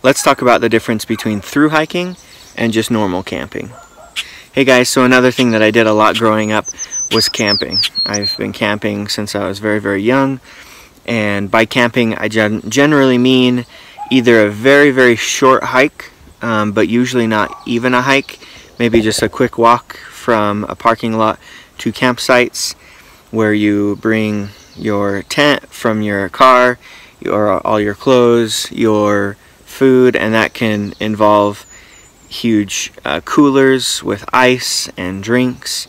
let's talk about the difference between through hiking and just normal camping. Hey guys, so another thing that I did a lot growing up was camping. I've been camping since I was very, very young, and by camping I generally mean either a very, very short hike, but usually not even a hike, maybe just a quick walk from a parking lot to campsites, where you bring your tent from your car, all your clothes, your food, and that can involve huge coolers with ice and drinks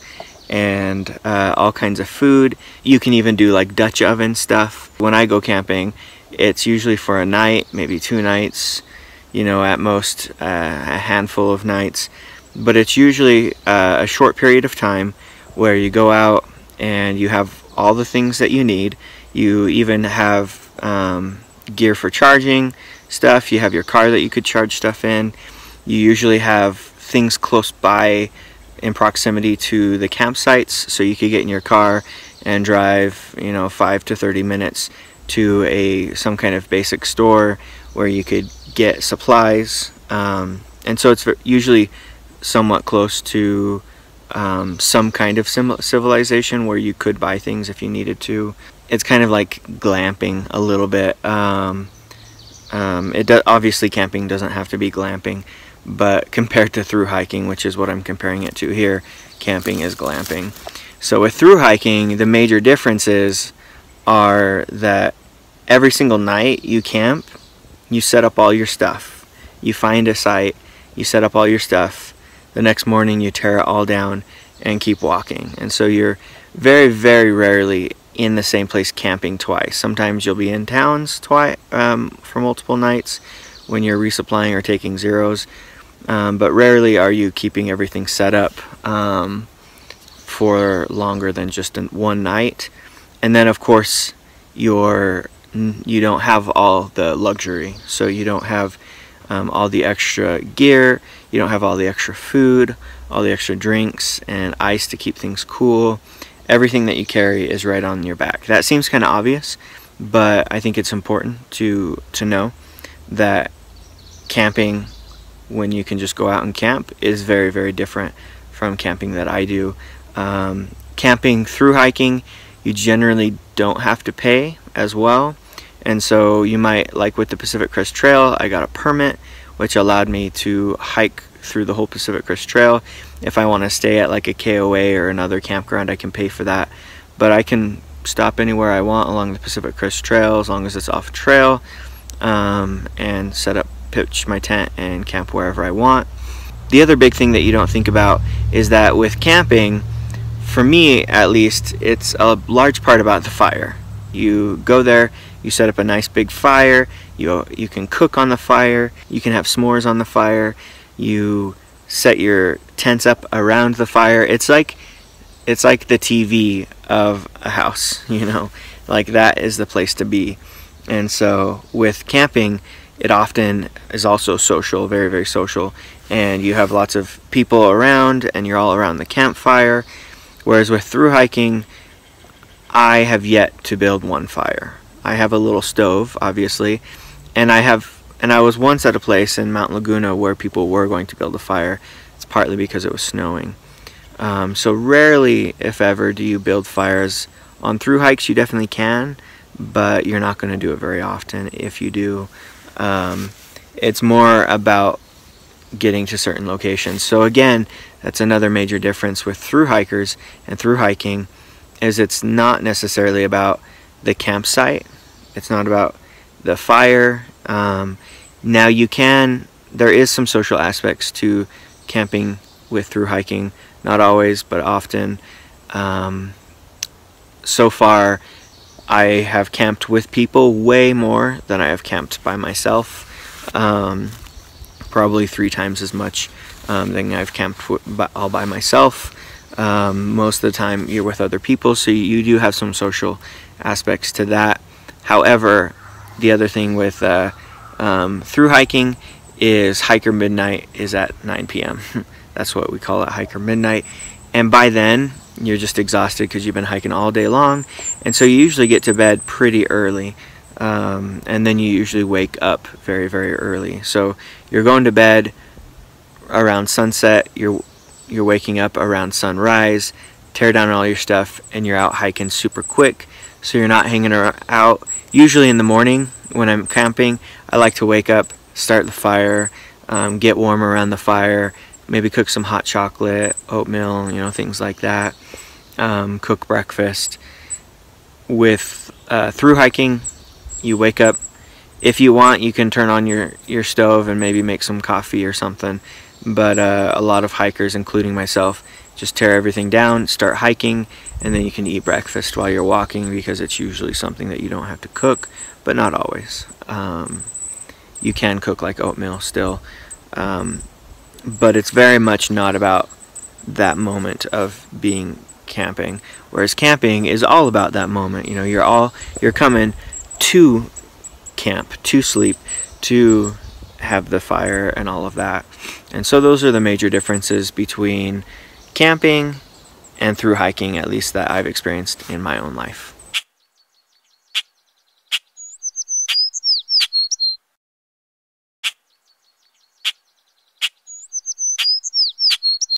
and all kinds of food. You can even do like Dutch oven stuff. When I go camping, it's usually for a night, maybe 2 nights, you know, at most a handful of nights, but it's usually a short period of time where you go out and you have all the things that you need. You even have gear for charging stuff. You have your car that you could charge stuff in. You usually have things close by in proximity to the campsites, so you could get in your car and drive, you know, 5 to 30 minutes to some kind of basic store where you could get supplies, and so it's usually somewhat close to some kind of civilization where you could buy things if you needed to. It's kind of like glamping a little bit. Obviously camping doesn't have to be glamping, but compared to through hiking, which is what I'm comparing it to here, camping is glamping. So with through hiking, the major differences are that every single night you camp, you set up all your stuff. You find a site, you set up all your stuff. The next morning you tear it all down and keep walking. And so you're very, very rarely in the same place camping twice. Sometimes you'll be in towns twice for multiple nights when you're resupplying or taking zeros, but rarely are you keeping everything set up for longer than just one night. And then of course you don't have all the luxury, so you don't have all the extra gear, you don't have all the extra food, all the extra drinks and ice to keep things cool. Everything that you carry is right on your back. That seems kind of obvious, but I think it's important to know that camping, when you can just go out and camp, is very, very different from camping that I do. Camping through hiking, you generally don't have to pay as well, and so you might, like with the Pacific Crest Trail, I got a permit which allowed me to hike through the whole Pacific Crest Trail. If I want to stay at like a KOA or another campground, I can pay for that, but I can stop anywhere I want along the Pacific Crest Trail as long as it's off trail, and pitch my tent and camp wherever I want. The other big thing that you don't think about is that with camping, for me at least, it's a large part about the fire. You go there, you set up a nice big fire, you can cook on the fire, you can have s'mores on the fire, you set your tents up around the fire. It's like the TV of a house, you know, like that is the place to be. And so with camping, it often is also social, very, very social, and you have lots of people around and you're all around the campfire. Whereas with through hiking, I have yet to build one fire. I have a little stove, obviously, and I was once at a place in Mount Laguna where people were going to build a fire. It's partly because it was snowing. So rarely, if ever, do you build fires. On through hikes you definitely can, but you're not going to do it very often. If you do, it's more about getting to certain locations. So again, that's another major difference with through hikers and through hiking, is it's not necessarily about the campsite. It's not about the fire. Now there is some social aspects to camping with through hiking, not always, but often. So far, I have camped with people way more than I have camped by myself. Probably 3 times as much than I've camped all by myself. Most of the time you're with other people, so you do have some social aspects to that. However, the other thing with through hiking is hiker midnight is at 9 p.m. That's what we call it, hiker midnight. And by then, you're just exhausted because you've been hiking all day long. And so you usually get to bed pretty early. and then you usually wake up very, very early. So you're going to bed around sunset, you're waking up around sunrise, tear down all your stuff, and you're out hiking super quick, so you're not hanging out. Usually in the morning when I'm camping, I like to wake up, start the fire, get warm around the fire, maybe cook some hot chocolate, oatmeal, you know, things like that, cook breakfast. With through hiking, you wake up. If you want, you can turn on your stove and maybe make some coffee or something, but a lot of hikers, including myself, just tear everything down, start hiking, and then you can eat breakfast while you're walking, because it's usually something that you don't have to cook, but not always. You can cook like oatmeal still, but it's very much not about that moment of being camping, whereas camping is all about that moment. You know, you're coming to camp, to sleep, to have the fire and all of that. And so those are the major differences between camping and through hiking, at least that I've experienced in my own life.